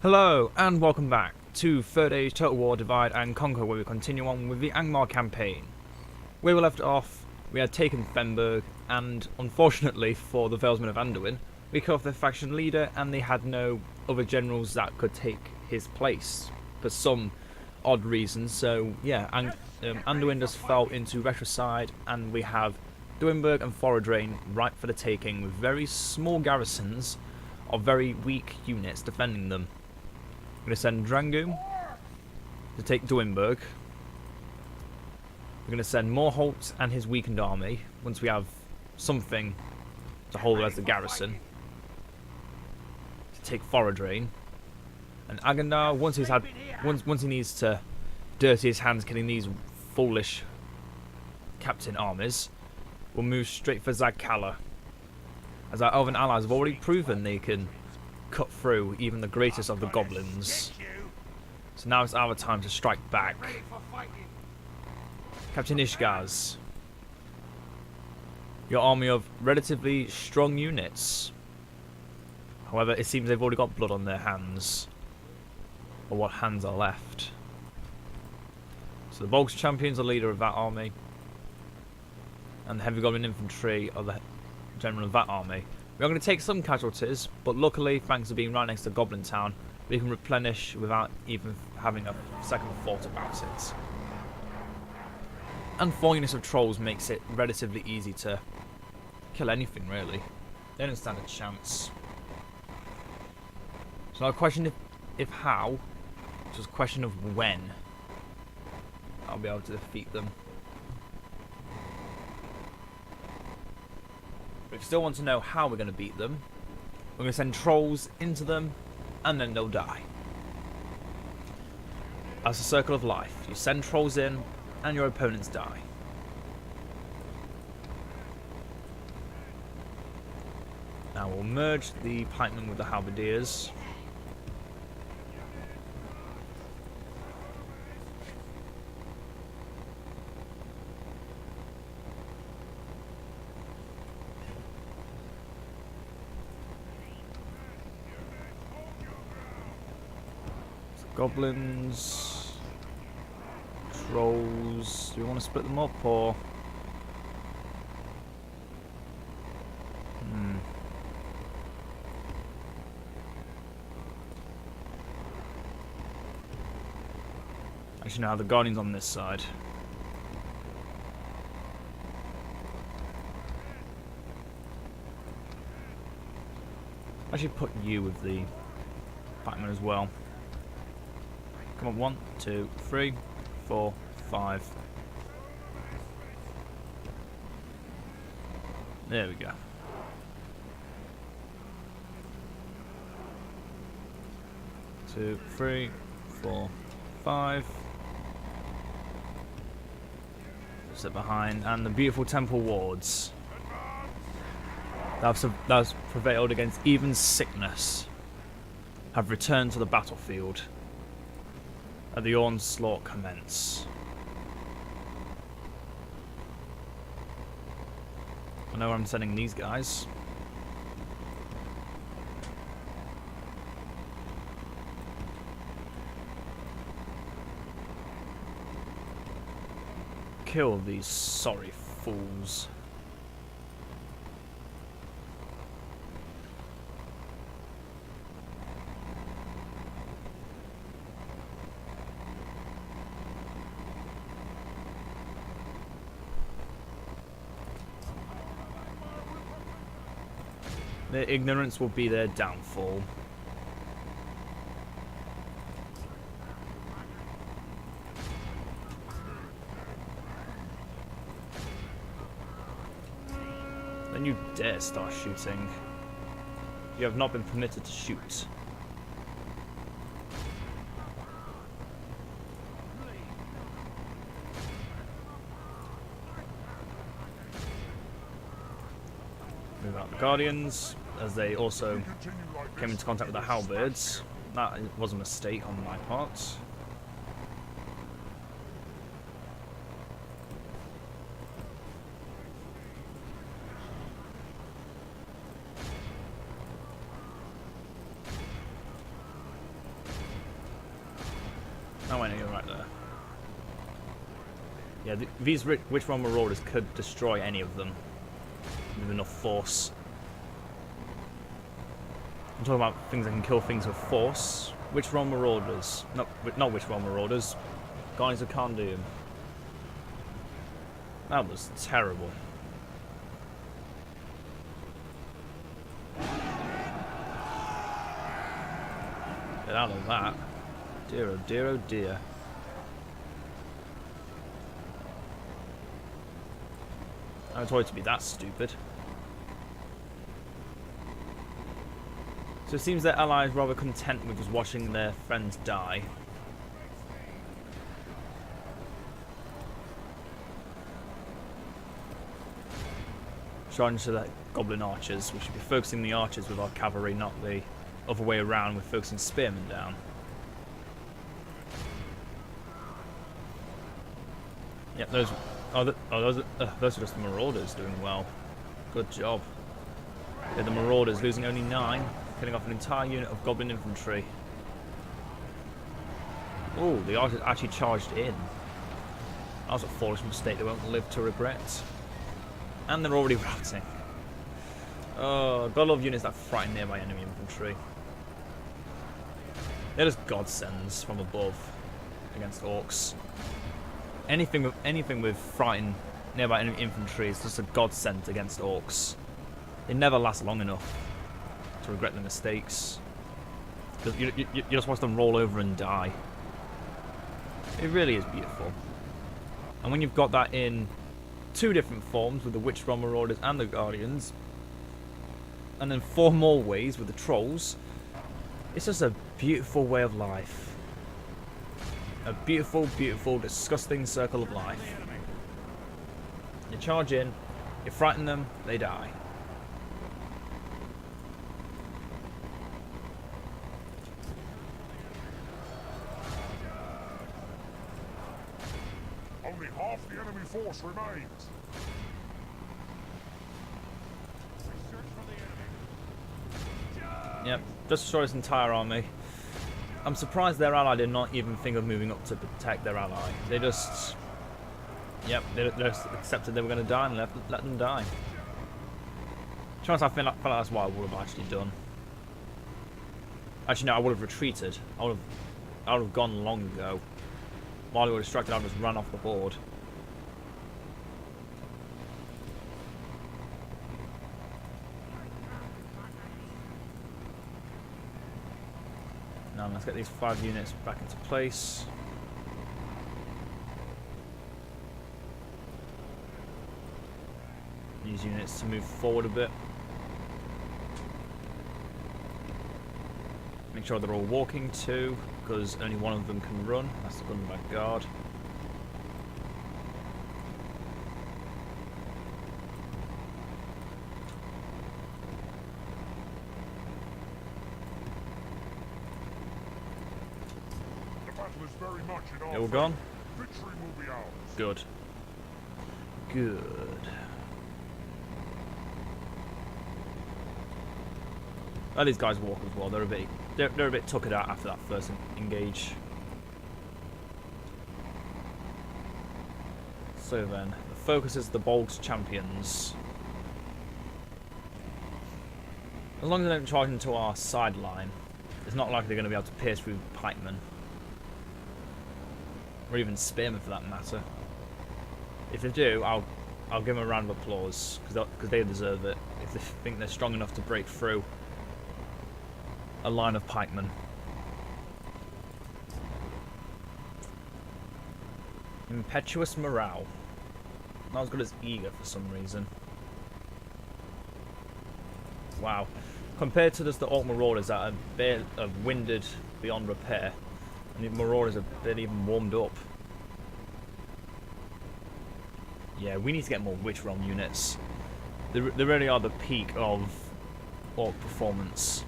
Hello and welcome back to Third Age Total War Divide and Conquer, where we continue on with the Angmar campaign. Where we left off, we had taken Fenberg, and unfortunately for the Valesmen of Anduin, we cut off their faction leader and they had no other generals that could take his place for some odd reason. So yeah, Anduin just fell into retrocide, and we have Duinburg and Foradrain ripe for the taking, with very small garrisons of very weak units defending them. I'm going to send Drangu to take Duinburg. We're going to send Morholt and his weakened army once we have something to hold as a garrison to take Foradrain. And Agandar, once he needs to dirty his hands killing these foolish captain armies, will move straight for Zagh Kala, as our elven allies have already proven they can cut through even the greatest of the goblins. So now it's our time to strike back. Captain Ishgaz, your army of relatively strong units. However, it seems they've already got blood on their hands, or what hands are left. So the Volks champions are leader of that army, and the heavy goblin infantry are the general of that army. We are going to take some casualties, but luckily, thanks to being right next to Goblin Town, we can replenish without even having a second thought about it. And 4 units of trolls makes it relatively easy to kill anything, really. They don't stand a chance. So now the question if how, it's just a question of when I'll be able to defeat them. But if you still want to know how we're going to beat them, we're going to send trolls into them, and then they'll die. That's the circle of life. You send trolls in, and your opponents die. Now we'll merge the pikemen with the halberdiers. Goblins, trolls, do we want to split them up or? Actually no, the Guardian's on this side. I should put you with the pikemen as well. Come on, 1, 2, 3, 4, 5. There we go. 2, 3, 4, 5. Sit behind, and the beautiful temple wards that have prevailed against even sickness have returned to the battlefield at the onslaught commence. I know where I'm sending these guys. Kill these sorry fools. Their ignorance will be their downfall. Then you dare start shooting. You have not been permitted to shoot. Move out the Guardians, as they also came into contact with the halberds. That was a mistake on my part. enemy right there. Yeah, these Witch Realm Marauders could destroy any of them with enough force. I'm talking about things that can kill things with force. Witch Realm Marauders. Not Witch Realm Marauders. Guardians of Khan'dum. That was terrible. Get out of that. Dear oh dear oh dear. I told it to be that stupid. So it seems their allies rather content with just watching their friends die. Charging to the goblin archers. We should be focusing the archers with our cavalry, not the other way around with focusing spearmen down. Yep, those are just the Marauders doing well. Good job. Yeah, the Marauders losing only 9, killing off an entire unit of goblin infantry. Oh, the archers actually charged in. That was a foolish mistake they won't live to regret. And they're already routing. Oh, gotta love units that frighten nearby enemy infantry. They're just godsends from above against orcs. Anything with frighten nearby enemy infantry is just a godsend against orcs. They never last long enough to regret their mistakes. You just watch them roll over and die. It really is beautiful. And when you've got that in 2 different forms with the Witch Realm Marauders and the Guardians, and then 4 more ways with the Trolls, it's just a beautiful way of life. A beautiful, beautiful, disgusting circle of life. You charge in, you frighten them, they die. Only half the enemy force remains. Yep, just destroy this entire army. I'm surprised their ally did not even think of moving up to protect their ally. They just... Yep, they just accepted they were going to die and let them die. Chance I felt like that's what I would have actually done. Actually, no, I would have retreated. I would have gone long ago. While they were distracted, I would have just run off the board. Now let's get these 5 units back into place. These units to move forward a bit. Make sure they're all walking too, because only one of them can run. That's the Gunback Guard. Very much in our They're all gone? Victory will be ours. Good. Good. Oh, these guys walk as well. They're a bit tuckered out after that first engage. So then, the focus is the Bolg's champions. As long as they don't charge into our sideline, it's not likely they're going to be able to pierce through pikemen. Or even spearmen for that matter. If they do, I'll give them a round of applause, because they deserve it. If they think they're strong enough to break through a line of pikemen. Impetuous morale. Not as good as eager for some reason. Wow. Compared to just the Orc Marauders that are winded beyond repair, and the Marauders are barely even warmed up. Yeah, we need to get more Witch Realm units. They really are the peak of Orc performance.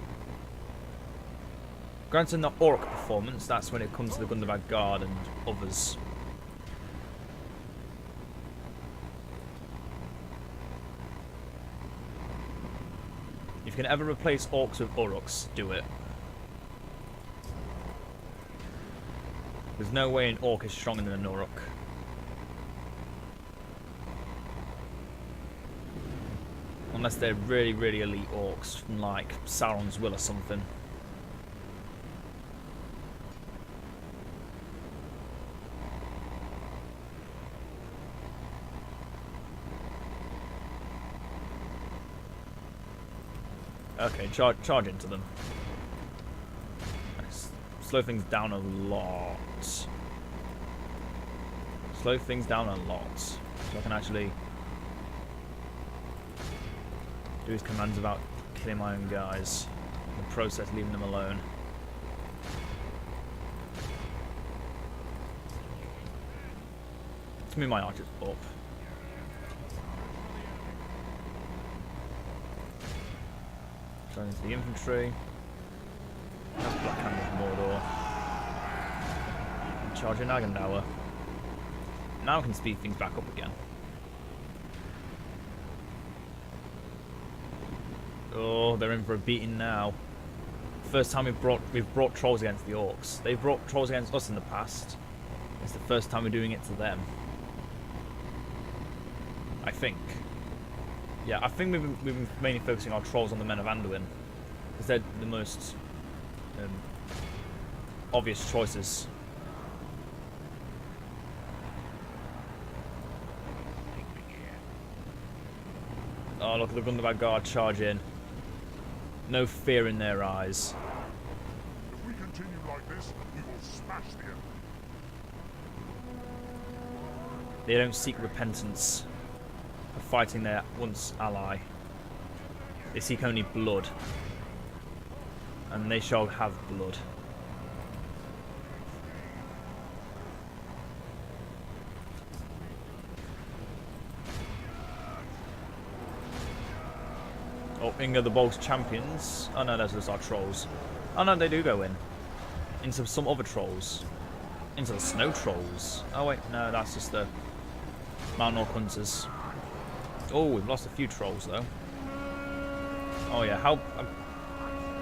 Granted, not Orc performance, that's when it comes to the Gundavad Guard and others. If you can ever replace Orcs with Orcs, do it. There's no way an orc is stronger than an Uruk. Unless they're really, really elite orcs from like Sauron's Will or something. Okay, charge into them. Slow things down a lot. Slow things down a lot. So I can actually do his commands about killing my own guys. In the process, leaving them alone. Let's move my archers up. Turn into the infantry. That's Black Hand of Mordor. And charge in Agandawa. Now I can speed things back up again. Oh, they're in for a beating now. First time we've brought trolls against the orcs. They've brought trolls against us in the past. It's the first time we're doing it to them. I think. Yeah, I think we've been mainly focusing our trolls on the men of Anduin, because they're the most obvious choices. Oh, look at the Gundabad Guard charge in. No fear in their eyes. If we continue like this, we will smash the enemy. They don't seek repentance for fighting their once ally. They seek only blood. And they shall have blood. Oh, Inga the Bolg's champions. Oh no, those are our trolls. Oh no, they do go in. Into some other trolls. Into the snow trolls. Oh wait, no, that's just the Mount Orc hunters. Oh, we've lost a few trolls though. Oh yeah,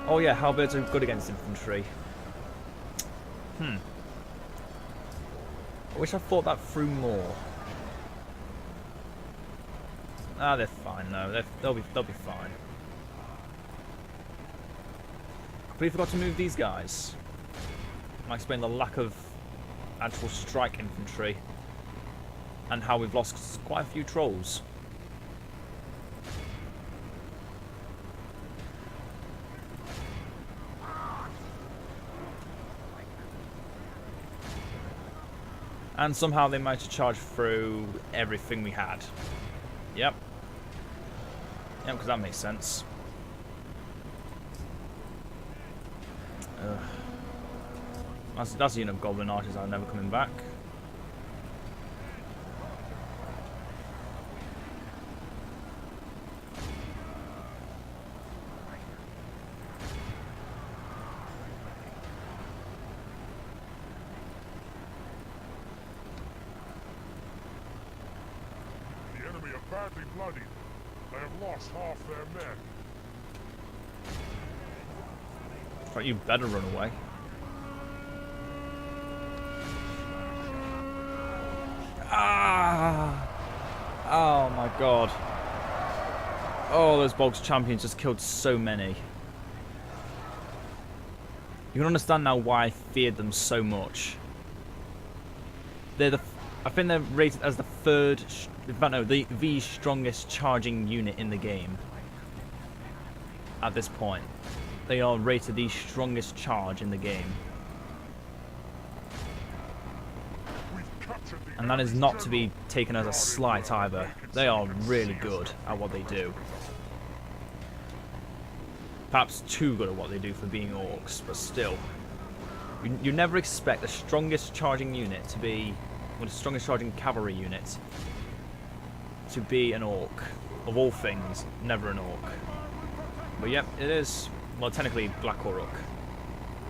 oh yeah, halberds are good against infantry. I wish I thought that through more. Ah, they're fine though. They'll be fine. Completely forgot to move these guys. Might explain the lack of actual strike infantry and how we've lost quite a few trolls. And somehow they managed to charge through everything we had. Yep. Yep, because that makes sense. That's a unit of goblin archers that are never coming back. The enemy are badly bloodied. They have lost half their men. Right, you better run away. Ah! Oh my god. Oh, those Bolg's champions just killed so many. You can understand now why I feared them so much. I think they're rated as the the strongest charging unit in the game. At this point. They are rated the strongest charge in the game. And that is not to be taken as a slight either. They are really good at what they do. Perhaps too good at what they do for being orcs, but still. You never expect the strongest charging unit to be, or the strongest charging cavalry unit to be an orc. Of all things, never an orc. But yep, it is, well, technically Black Uruk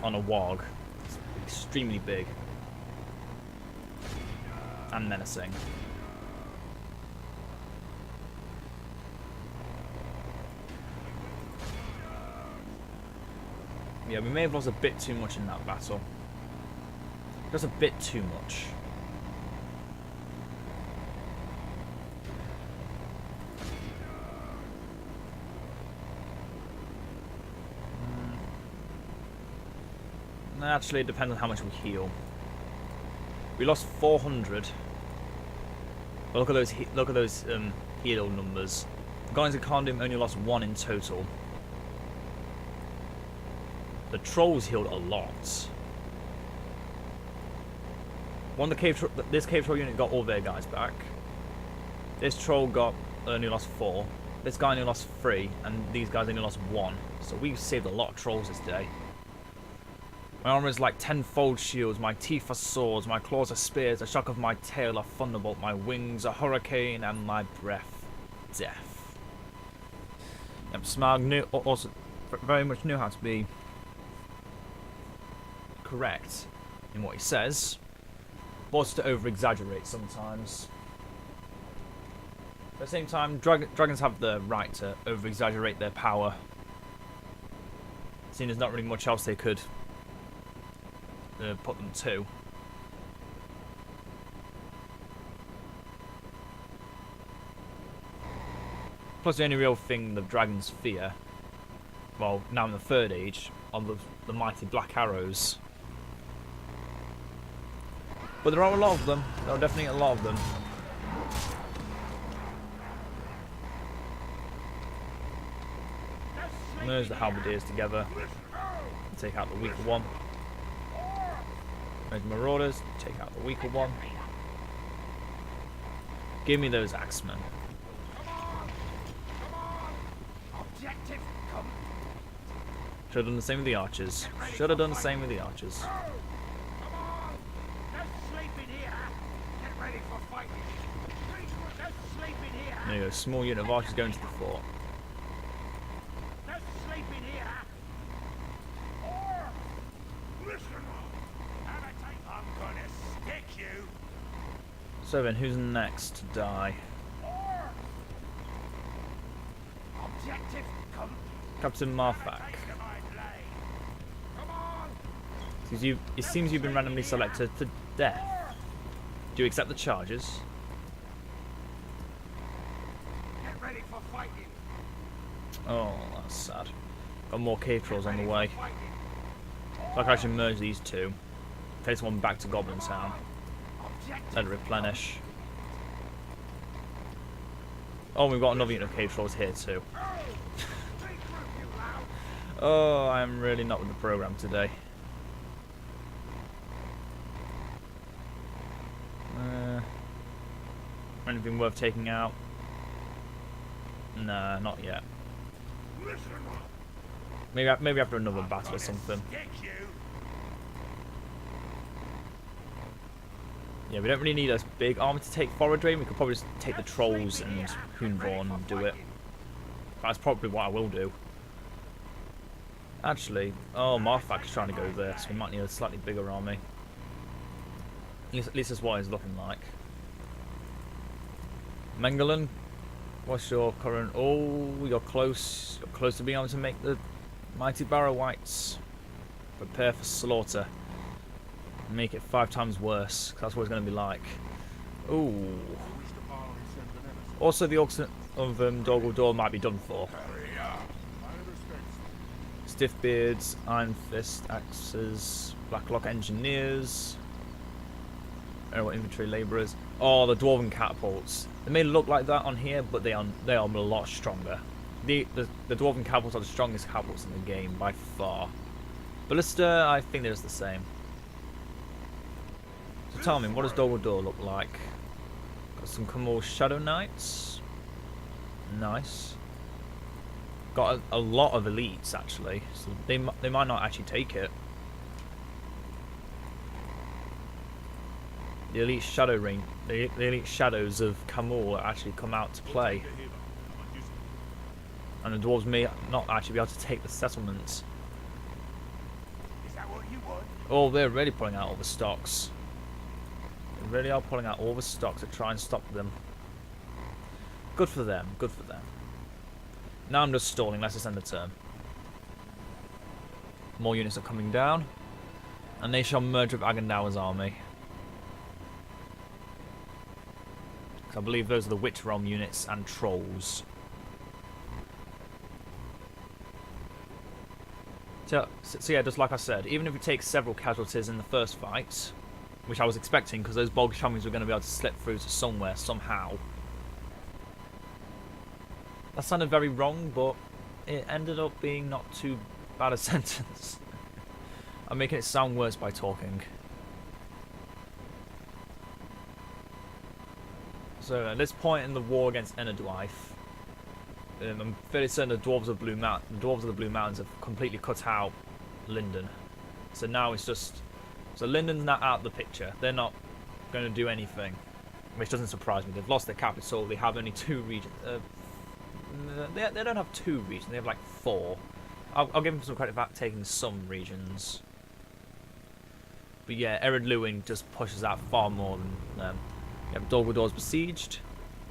on a warg. It's extremely big. And menacing. Yeah, we may have lost a bit too much in that battle. Just a bit too much. Actually, it depends on how much we heal. We lost 400. But look at those heal numbers. Guardians of Kharndoom only lost 1 in total. The trolls healed a lot. This cave troll unit got all their guys back. This troll only lost 4. This guy only lost 3, and these guys only lost 1. So we saved a lot of trolls this day. My armor is like 10-fold shields, my teeth are swords, my claws are spears, the shock of my tail a thunderbolt, my wings a hurricane, and my breath death. Yep, Smaug also very much knew how to be correct in what he says, but also to over-exaggerate sometimes. At the same time, dragons have the right to over-exaggerate their power, seeing there's not really much else they could put them to. Plus the only real thing the dragons fear, well now in the 3rd age, are the mighty black arrows. But there are a lot of them. There are definitely a lot of them. Merge the halberdiers together and take out the weaker one. Those marauders, take out the weaker one. Give me those axemen. Should have done the same with the archers. Should have done the same with the archers. There you go, small unit of archers going to the fort. So then, who's next to die? Captain Marfak. It seems you've been randomly selected to death. Do you accept the charges? Oh, that's sad. Got more cave trolls on the way. So I can actually merge these two. Take this one back to Goblin Town. Let it replenish. Oh, we've got another unit of cave trolls here too. Oh, I'm really not with the program today. Anything worth taking out? Nah, not yet. Maybe after another battle or something. Yeah, we don't really need a big army to take Forward Drain. We could probably just take the Trolls and Hoonborn and do it. That's probably what I will do. Actually, oh, Marfak's trying to go there, so we might need a slightly bigger army. At least that's what it's looking like. Mengelin, what's your current... Oh, you're close. You're close to being able to make the Mighty Barrow Whites. Prepare for slaughter. Make it 5 times worse, 'cause that's what it's going to be like. Ooh. Also, the orcs of Dol Guldur might be done for. Stiffbeards, Iron Fist, Axes, Blacklock Engineers, Aerial Infantry Labourers. Oh, the Dwarven Catapults. They may look like that on here, but they are a lot stronger. The Dwarven Catapults are the strongest catapults in the game by far. Ballista, I think they're just the same. So tell me, what does Dol Guldur look like? Got some Khumul Shadow Knights. Nice. Got a lot of elites actually, so they might not actually take it. The elite shadow ring, the elite shadows of Khumul actually come out to play, and the dwarves may not actually be able to take the settlements. Is that what you want? Oh, they're really pulling out all the stocks. They really are pulling out all the stocks to try and stop them. Good for them. Good for them. Now I'm just stalling. Let's just end the turn. More units are coming down. And they shall merge with Agendaur's army. I believe those are the Witch Realm units and trolls. So yeah, just like I said, even if it takes several casualties in the first fight, which I was expecting because those bog chummies were going to be able to slip through to somewhere, somehow. That sounded very wrong, but it ended up being not too bad a sentence. I'm making it sound worse by talking. So at this point in the war against Enerdwaith, I'm fairly certain the dwarves of the Blue Mountains have completely cut out Linden. So now it's just, so Linden's not out of the picture. They're not going to do anything, which doesn't surprise me. They've lost their capital. They have only 2 regions. They don't have 2 regions. They have like 4. I'll give them some credit for taking some regions. But yeah, Ered Luin just pushes out far more than them. Yep, Dolgrador's besieged.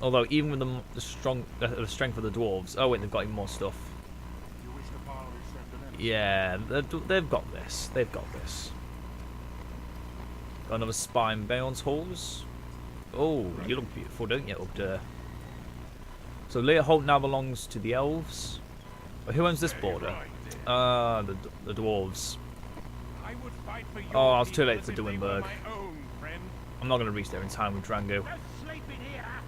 Although even with the strength of the dwarves, oh wait, they've got even more stuff. Yeah, they've got this. They've got this. Got another spy in Baon's halls. Oh, you look beautiful, don't you, up there? So Leerholt now belongs to the elves. But who owns this border? The dwarves. Oh, I was too late for Duinburg. I'm not going to reach there in time with Drango.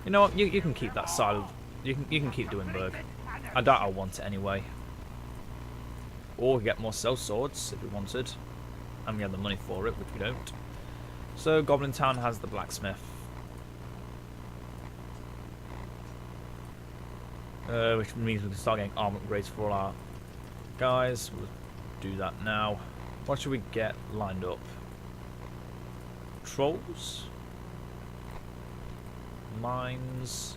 You know what? You can keep that side of... You can keep Duinburg. I doubt I'll want it anyway. Or we could get more cell swords if we wanted. And we have the money for it, which we don't. So Goblin Town has the blacksmith. Which means we can start getting armor upgrades for all our guys. We'll do that now. What should we get lined up? Trolls? Mines?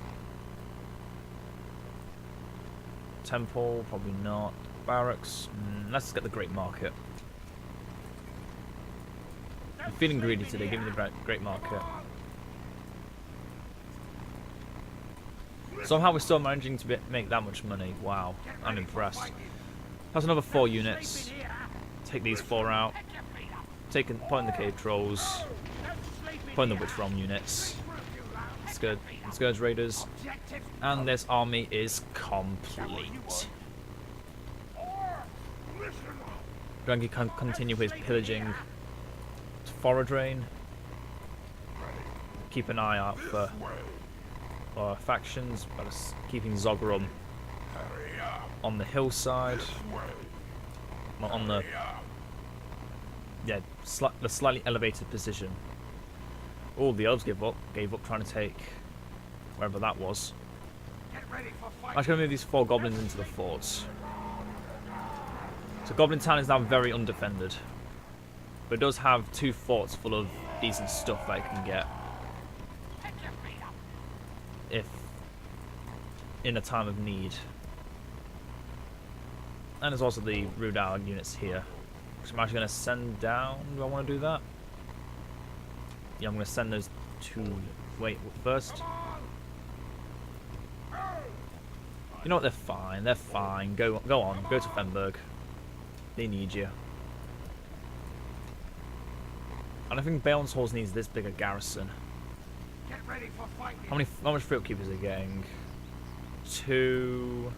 Temple? Probably not. Barracks? Let's get the Great Market. I'm feeling greedy today. Give me the Great Market. Somehow we're still managing to make that much money. Wow, I'm impressed. That's another 4 units. Take these 4 out. Put in the cave trolls. Put in the Witch Realm units. Scourge Raiders. And this army is complete. Drangi can continue his pillaging to Foradrain. Keep an eye out for factions, but keeping Zogrum on the hillside. Well, on the the slightly elevated position. Oh, the elves gave up trying to take wherever that was. I'm just going to move these 4 goblins into the forts. So Goblin Town is now very undefended, but it does have 2 forts full of decent stuff that it can get if in a time of need. And there's also the Rudal units here, which I'm actually going to send down. Do I want to do that? Yeah, I'm going to send those 2. Wait, first. You know what? They're fine. They're fine. Go on. Go to Fenberg. They need you. And I think Baon's Halls needs this bigger garrison. Get ready for fighting. How much fruit keepers are they getting? 2.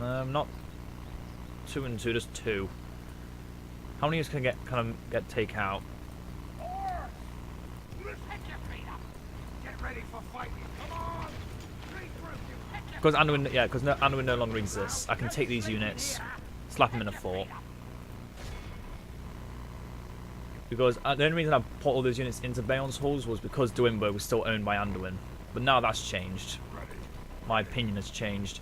Not 2 and 2, just 2. How many units can get take out? Get ready for fighting. Come on. Because Anduin no longer exists. I can take these units, slap them in a fort. Because the only reason I put all those units into Baon's Halls was because Duinburg was still owned by Anduin. But now that's changed. My opinion has changed.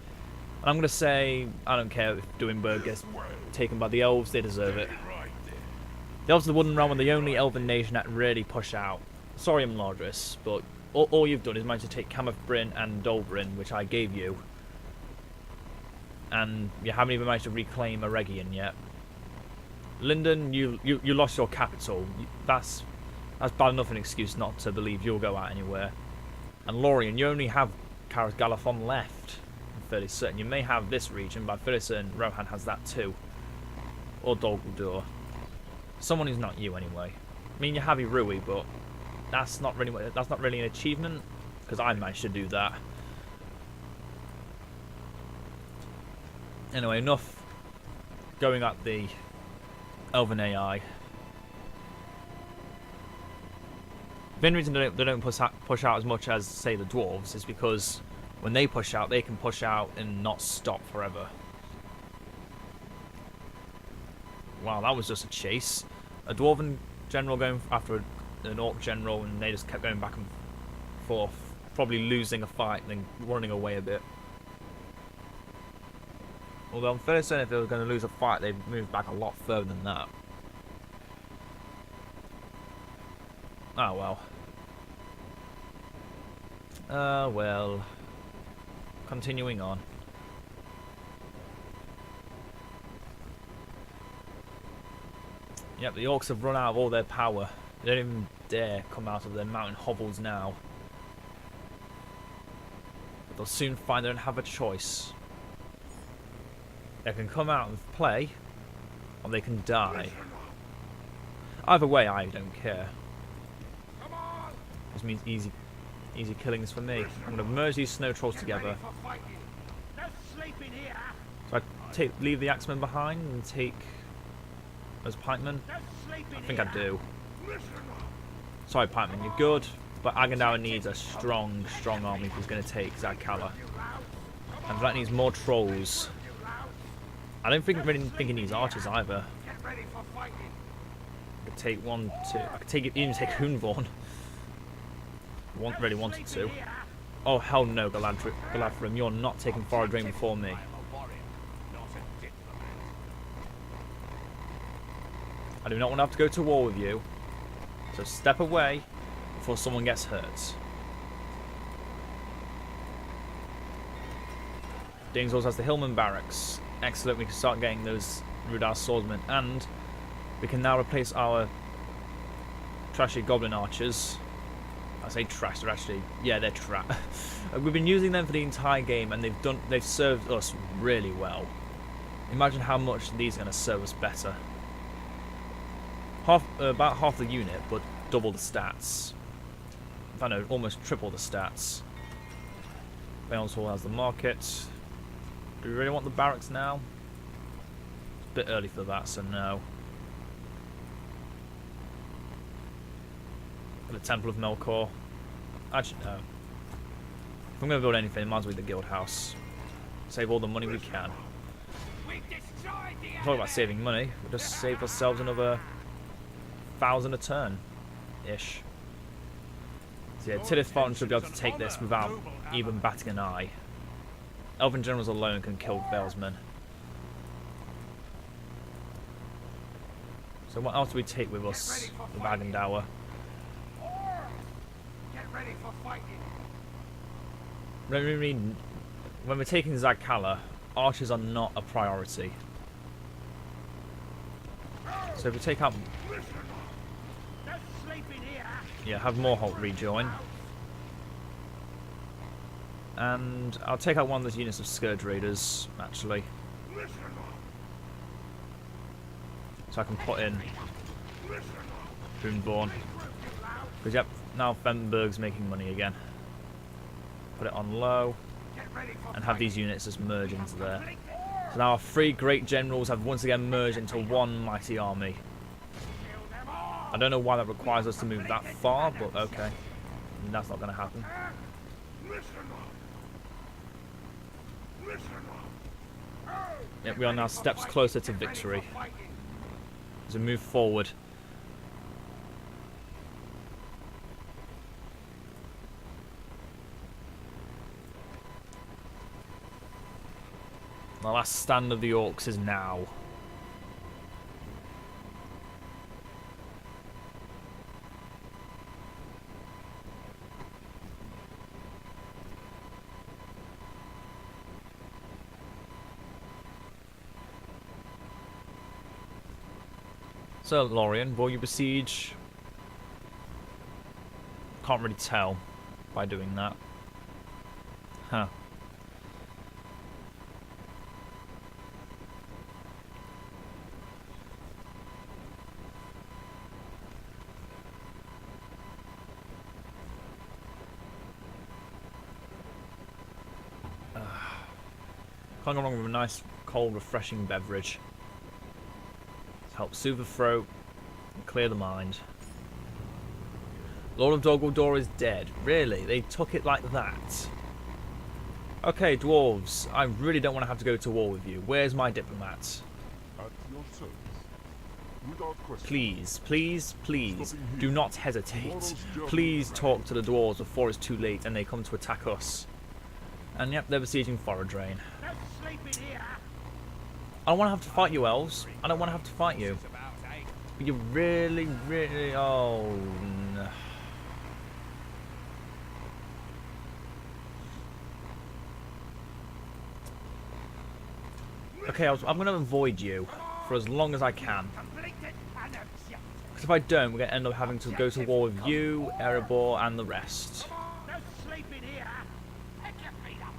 And I'm going to say, I don't care if Duinburg gets taken by the elves, they deserve it. The elves of the Wooden Realm are the only elven nation that really push out. Sorry, I'm Lardris, but all you've done is manage to take Cameth Bryn and Dolbryn, which I gave you. And you haven't even managed to reclaim Eregion yet. Linden, you lost your capital. That's bad enough an excuse not to believe you'll go out anywhere. And Lorien, you only have Karas Galathon left. I'm fairly certain. You may have this region, but I'm fairly certain Rohan has that too. or Dog Door. Someone who's not you anyway. I mean, you have Rui, but that's not really an achievement because I managed to do that. Anyway, enough going at the Elven AI. The main reason they don't push out as much as, say, the dwarves is because when they push out, they can push out and not stop forever. Wow, that was just a chase. A dwarven general going after an orc general, and they just kept going back and forth, probably losing a fight and then running away a bit. Although I'm fairly certain if they were going to lose a fight, they'd move back a lot further than that. Oh well. Well. Continuing on. Yep, the orcs have run out of all their power. They don't even dare come out of their mountain hovels now. But they'll soon find they don't have a choice. They can come out and play, or they can die. Either way, I don't care. This means easy killings for me. I'm going to merge these snow trolls together. So I leave the axemen behind and take those pikemen? I think I do. Sorry, pikemen, you're good, but Agendaur needs a strong army if he's going to take Zagh Kala. And that needs more trolls. I don't really think he needs archers either. I could take one, two. I could even take Hoonvorn. Really wanted to. Oh hell no, Galadrim, you're not taking Foradrain before me. I do not want to have to go to war with you, so step away before someone gets hurt. Dingswalls has the Hillman barracks. Excellent, we can start getting those Rudar swordsmen, and we can now replace our trashy goblin archers. I say trash, they're actually, yeah, they're trash. We've been using them for the entire game, and they've served us really well. Imagine how much these are going to serve us better. About half the unit, but double the stats. I know, almost triple the stats. Bayon's Hall has the market. Do we really want the barracks now? It's a bit early for that, so no. The Temple of Melkor. Actually, no. If I'm going to build anything, it might as well be the guild house. Save all the money we can. Talk about saving money. We'll just save ourselves another 1,000 a turn. Ish. So yeah, Tidith Spartan should be able to take this without even batting an eye. Elven generals alone can kill Valesmen. So what else do we take with us with Agendaur? When we're taking Zagh Kala, archers are not a priority. So if we take out... Yeah, have Morholt rejoin. And I'll take out one of those units of Scourge Raiders, actually. So I can put in Hoonvorn. Because, yep, now Fenberg's making money again. Put it on low. And have these units just merge into there. So now our 3 great generals have once again merged into one mighty army. I don't know why that requires us to move that far, but okay. That's not going to happen. Yep, we are now steps closer to victory. As we move forward. The last stand of the orcs is now. So, Lorien, will you besiege? Can't really tell by doing that. Huh. Can't go wrong with a nice, cold, refreshing beverage. Help soothe the throat and clear the mind. Lord of Dogwaldor is dead. Really? They took it like that? Okay, dwarves. I really don't want to have to go to war with you. Where's my diplomat? At your service. Without question. Please, please, please, do not hesitate. Please talk to the dwarves before it's too late and they come to attack us. And yep, they're besieging Foradrain. No sleeping here. I don't want to have to fight you, elves. I don't want to have to fight you. But you really, really... Oh, no. Okay, I'm going to avoid you for as long as I can. Because if I don't, we're going to end up having to go to war with you, Erebor, and the rest. No sleeping here. Pick your feet up.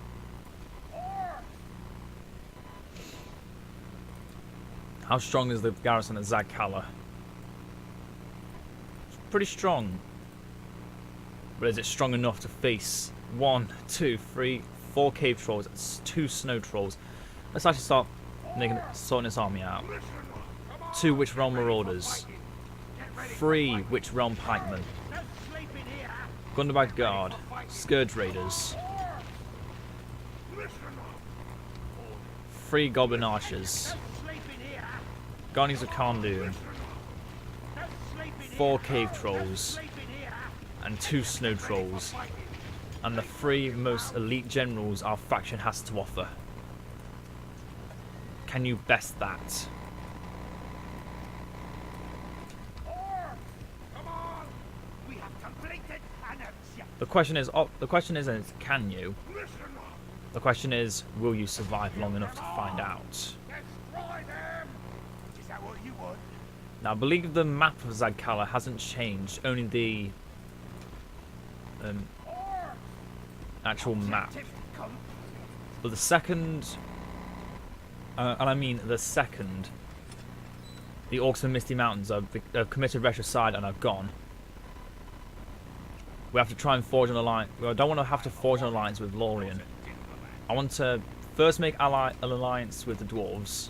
How strong is the garrison at Zagh Kala? It's pretty strong. But is it strong enough to face 1, 2, 3, 4 cave trolls, 2 snow trolls? Let's actually start sorting this army out. 2 Witch Realm Marauders. 3 Witch Realm Pikemen. Gundabad Guard. Scourge Raiders. 3 Goblin Archers. Guardians of Karndoon. 4 Cave Trolls. And 2 Snow Trolls. And the 3 most elite generals our faction has to offer. Can you best that? The question isn't can you? The question is, will you survive long enough to find out? Now, I believe the map of Zagh Kala hasn't changed, only the actual map. But the second, and I mean the second, the orcs of Misty Mountains have committed retrocide and are gone. We have to try and forge an alliance. Well, I don't want to have to forge an alliance with Lorien. I want to first make an alliance with the dwarves.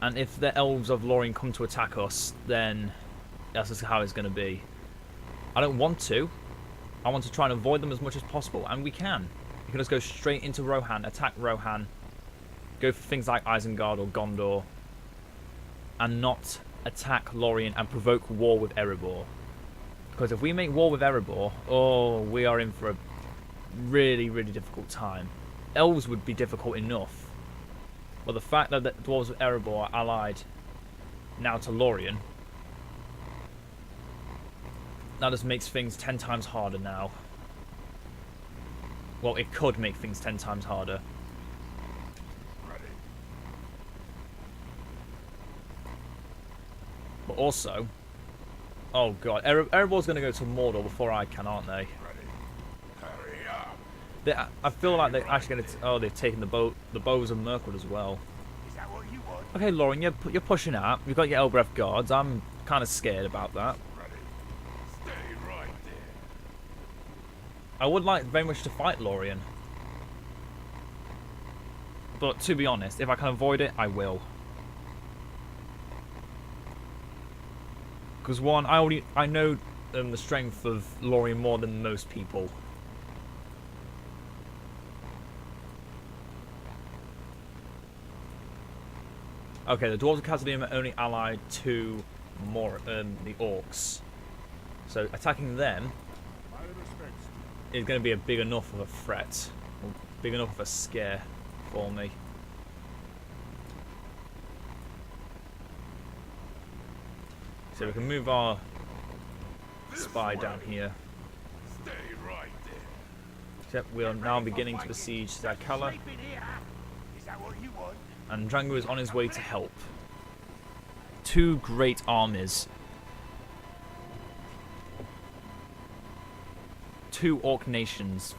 And if the elves of Lorien come to attack us, then that's just how it's going to be. I don't want to. I want to try and avoid them as much as possible. And we can. We can just go straight into Rohan, attack Rohan, go for things like Isengard or Gondor, and not attack Lorien and provoke war with Erebor. Because if we make war with Erebor, oh, we are in for a really, really difficult time. Elves would be difficult enough. But the fact that the dwarves of Erebor are allied now to Lorien, that just makes things 10 times harder now. Well, it could make things 10 times harder. But also, oh god, Erebor's going to go to Mordor before I can, aren't they? I feel like they're actually going to... Oh, they've taken the bows of Mirkwood as well. Okay, Lorien, you're pushing out. You've got your Elbreth guards. I'm kind of scared about that. I would like very much to fight Lorien. But to be honest, if I can avoid it, I will. Because one, I know the strength of Lorien more than most people. Okay, the Dwarves of Khazad-dûm are only allied to the Orcs. So attacking them is going to be a big enough of a threat. Or big enough of a scare for me. So we can move our spy down here. Except we are now beginning to besiege Zagh Kala. And Drango is on his way to help. 2 great armies. 2 orc nations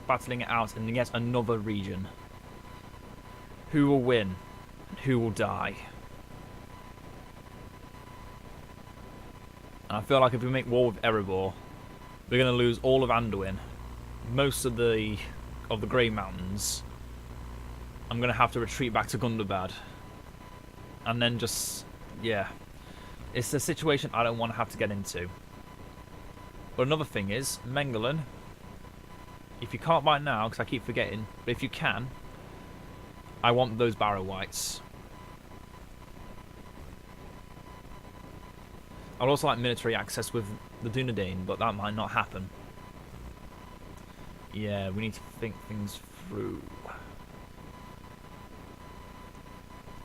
battling it out in yet another region. Who will win? And who will die? And I feel like if we make war with Erebor, we're going to lose all of Anduin, most of the of the Grey Mountains, I'm going to have to retreat back to Gundabad. And then just, yeah. It's a situation I don't want to have to get into. But another thing is, Mengelin, if you can't buy it now, because I keep forgetting, but if you can, I want those Barrow Whites. I'd also like military access with the Dunedain, but that might not happen. Yeah, we need to think things through.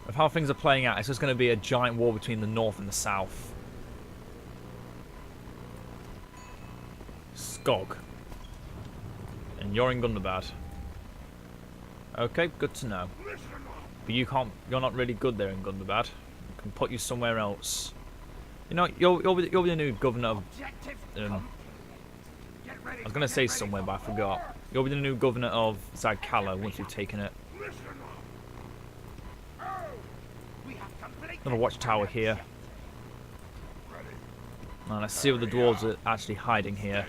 Of how things are playing out, it's just going to be a giant war between the north and the south. Skog. And you're in Gundabad. Okay, good to know. But you're not really good there in Gundabad. I can put you somewhere else. You know, you'll be the new governor of... I was going to say somewhere, but I forgot. You'll be the new governor of Zagh Kala once you've taken it. Another watchtower here. Now let's see what the dwarves are actually hiding here.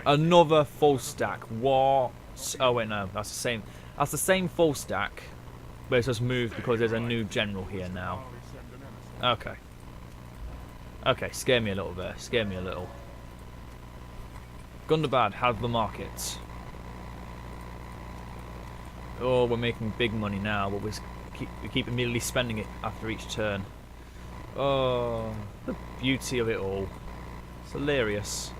Another full stack. What? Oh wait, no, that's the same. That's the same full stack, but it's just moved because there's a new general here now. Okay. Okay, scare me a little bit. Scare me a little. Gundabad, how's the market? Oh, we're making big money now, but we keep immediately spending it after each turn. Oh, the beauty of it all. It's hilarious.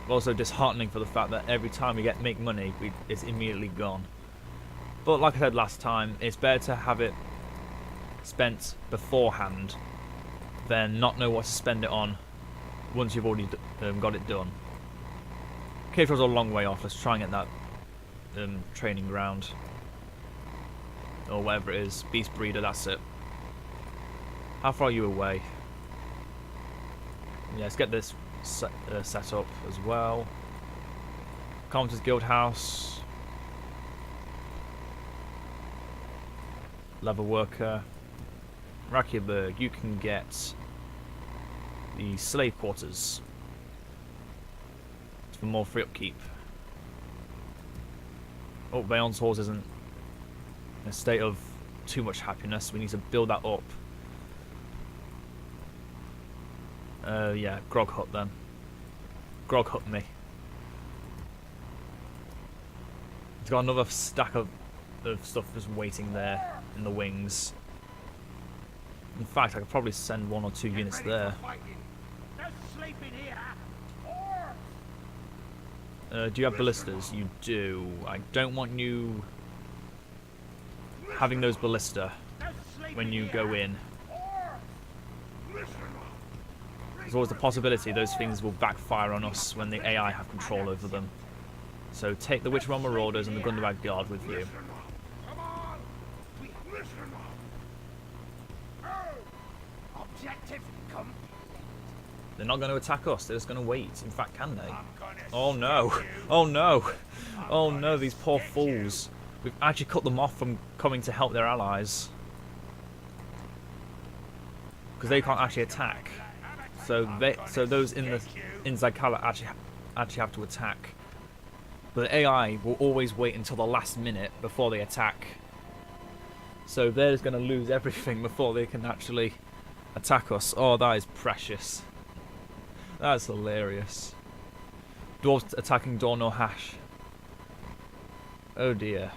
Also disheartening for the fact that every time we make money, it's immediately gone. But like I said last time, it's better to have it spent beforehand than not know what to spend it on once you've already got it done. Cave Troll's a long way off. Let's try and get that training ground. Or whatever it is. Beast Breeder, that's it. How far are you away? Yeah, let's get this set up as well. Carpenter's Guild House. Leather Worker. Rakierberg, you can get the slave quarters. It's for more free upkeep. Oh, Bayon's horse isn't in a state of too much happiness. We need to build that up. Yeah, Grog Hut then. Grog Hut me. It's got another stack of stuff just waiting there in the wings. In fact, I could probably send 1 or 2 units there. Do you have ballistas? You do. I don't want you having those ballista when you go in. There's always the possibility those things will backfire on us when the AI have control over them. So take the Witch-Realm Marauders and the Gundabad Guard with you. They're not going to attack us, they're just going to wait. In fact, can they? Oh no! Oh no! Oh no, these poor fools. We've actually cut them off from coming to help their allies. Because they can't actually attack. So those in Zagh Kala actually have to attack. But the AI will always wait until the last minute before they attack. So they're just going to lose everything before they can actually attack us. Oh, that is precious. That's hilarious. Dwarves attacking Dornor Hash. Oh dear.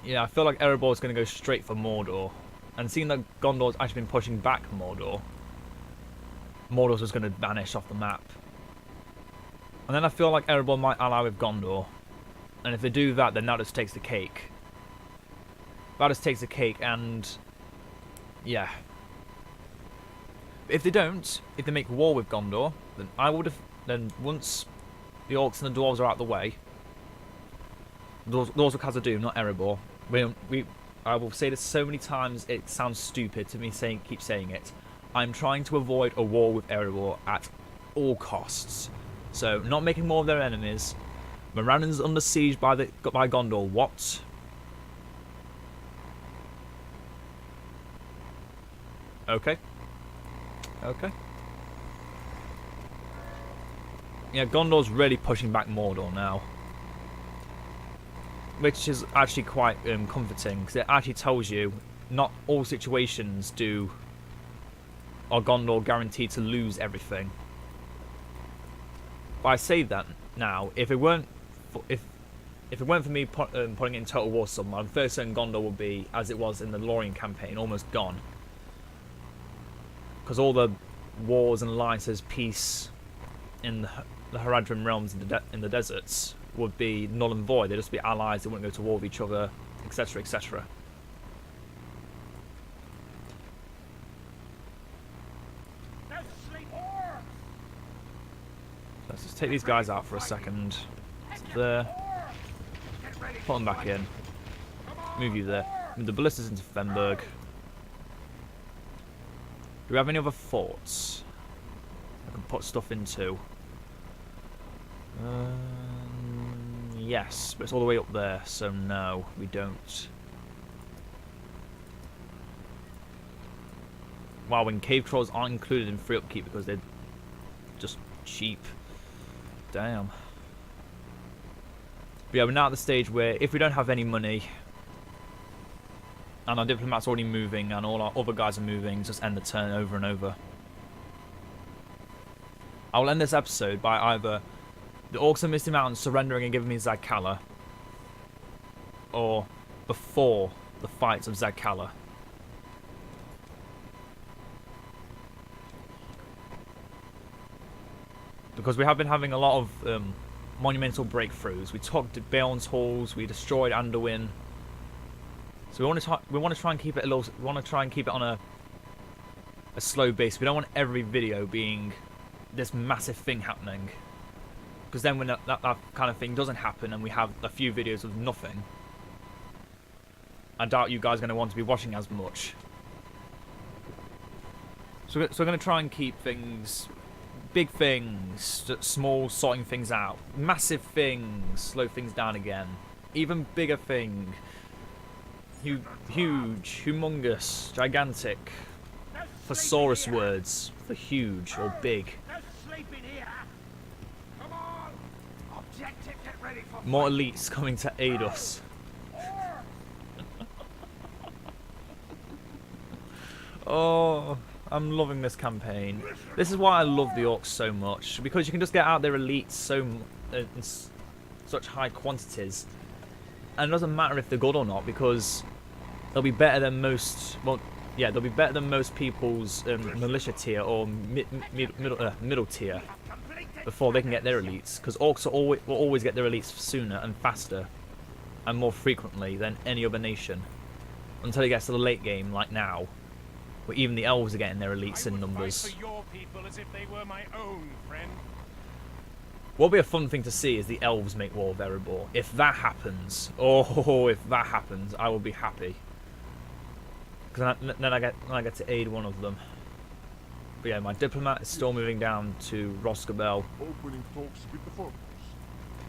Yeah, I feel like Erebor is going to go straight for Mordor. And seeing that Gondor's actually been pushing back Mordor's just going to vanish off the map. And then I feel like Erebor might ally with Gondor. And if they do that, then that just takes the cake. That just takes the cake and... yeah. If they don't, if they make war with Gondor, then I would have... then once the orcs and the dwarves are out of the way... those are Khazad-dûm, not Erebor. I will say this so many times it sounds stupid to me keep saying it. I'm trying to avoid a war with Erebor at all costs. So, not making more of their enemies. Morannin's under siege by Gondor. What? Okay. Okay. Yeah, Gondor's really pushing back Mordor now. Which is actually quite comforting, because it actually tells you not all situations are Gondor guaranteed to lose everything. But I say that now, if it weren't for me putting it in Total War somewhere, I'm fairly certain Gondor would be, as it was in the Lorien campaign, almost gone. Because all the wars and alliances, peace in the Haradrim realms in the deserts would be null and void. They'd just be allies, they wouldn't go to war with each other, etc, etc. Let's just take these guys out for a second. There. Put them back in. Move you there. Move the ballistas into Fenberg. Do we have any other forts I can put stuff into? Yes, but it's all the way up there, so no, we don't. Wow, when cave trolls aren't included in free upkeep because they're just cheap. Damn. But yeah, we're now at the stage where if we don't have any money and our diplomat's already moving and all our other guys are moving, just end the turn over and over. I will end this episode by either the orcs of Misty Mountain surrendering and giving me Zagh Kala, or before the fights of Zagh Kala. Because we have been having a lot of monumental breakthroughs. We took Baeln's halls, we destroyed Anduin. So we want to try and keep it a little. We want to try and keep it on a slow base. We don't want every video being this massive thing happening. Because then when that kind of thing doesn't happen and we have a few videos of nothing, I doubt you guys are going to want to be watching as much. So we're going to try and keep things, big things, small, sorting things out. Massive things, slow things down again. Even bigger thing. Huge, humongous, gigantic. Thesaurus words for huge or big. More elites coming to aid us. Oh, I'm loving this campaign. This is why I love the orcs so much, because you can just get out their elites in such high quantities, and it doesn't matter if they're good or not, because they'll be better than most. Well, yeah, they'll be better than most people's militia tier or middle tier before they can get their elites, because orcs will always get their elites sooner and faster and more frequently than any other nation, until it gets to the late game, like now, where even the elves are getting their elites in numbers. Fight for your people as if they were my own, friend. What'll be a fun thing to see is the elves make war with Erebor. If that happens, oh, if that happens, I will be happy. Because then I get to aid one of them. But yeah, my diplomat is still moving down to Roscabel. Opening talks with the farmers.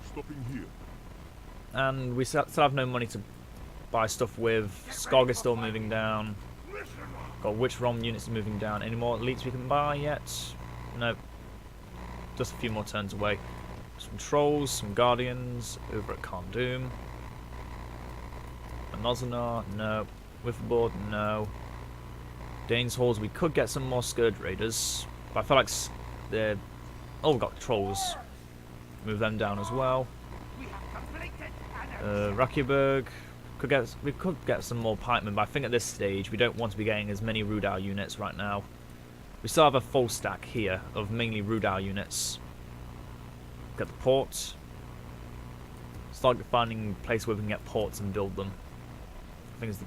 Stopping here. And we still have no money to buy stuff with. Skog is still moving down. Got which ROM units are moving down. Any more elites we can buy yet? No. Just a few more turns away. Some trolls, some guardians over at Cardoom. A Nozanar, no. Witherboard, no. Dane's Halls, we could get some more Scourge Raiders, but I feel like they're... Oh, we've got trolls. Move them down as well. Rakieberg, we could get some more pikemen, but I think at this stage we don't want to be getting as many Rudal units right now. We still have a full stack here of mainly Rudal units. Get the ports. Start finding a place where we can get ports and build them. I think it's the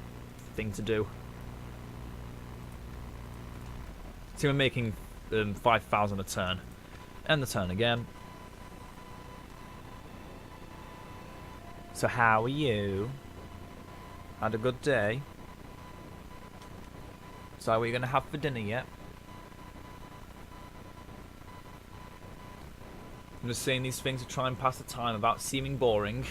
thing to do. See, we're making 5,000 a turn. End the turn again. So how are you? Had a good day? So what are you going to have for dinner yet? I'm just saying these things to try and pass the time without seeming boring.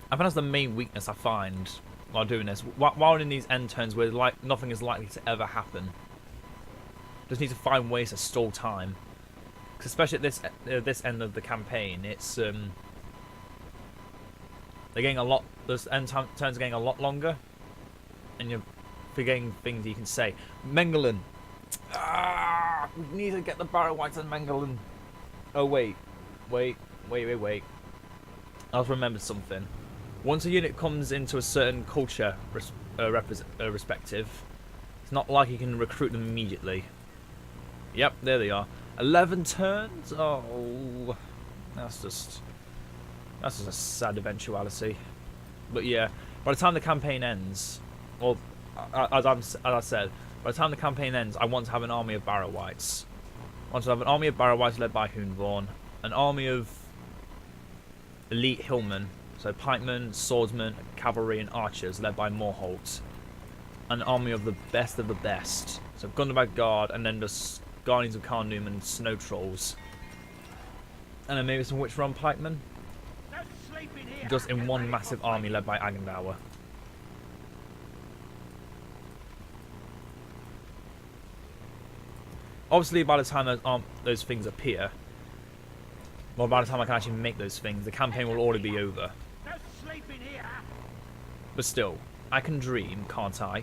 I think that's the main weakness I find while doing this. While in these end turns where like nothing is likely to ever happen. Just need to find ways to stall time. 'Cause especially at this end of the campaign, it's they're getting a lot. Those end turns are getting a lot longer, and you're forgetting things you can say. Mengelin. Ah, we need to get the Barrow Whites and Mengelin. Oh wait. I've remembered something. Once a unit comes into a certain culture respective, it's not like you can recruit them immediately. Yep, there they are. 11 turns? Oh, that's just a sad eventuality. But yeah, by the time the campaign ends, or as I said, by the time the campaign ends, I want to have an army of Barrow Whites. I want to have an army of Barrow Whites led by Hoonvorn, an army of elite hillmen, so pikemen, swordsmen, cavalry, and archers led by Morholt, an army of the best, so Gundabad Guard, and then just Guardians of Carnum and Snow Trolls, and then maybe some Witch Run pikemen, just in one massive army led by Agendour. Obviously, by the time those things appear, well, by the time I can actually make those things, the campaign will already be over. But still, I can dream, can't I?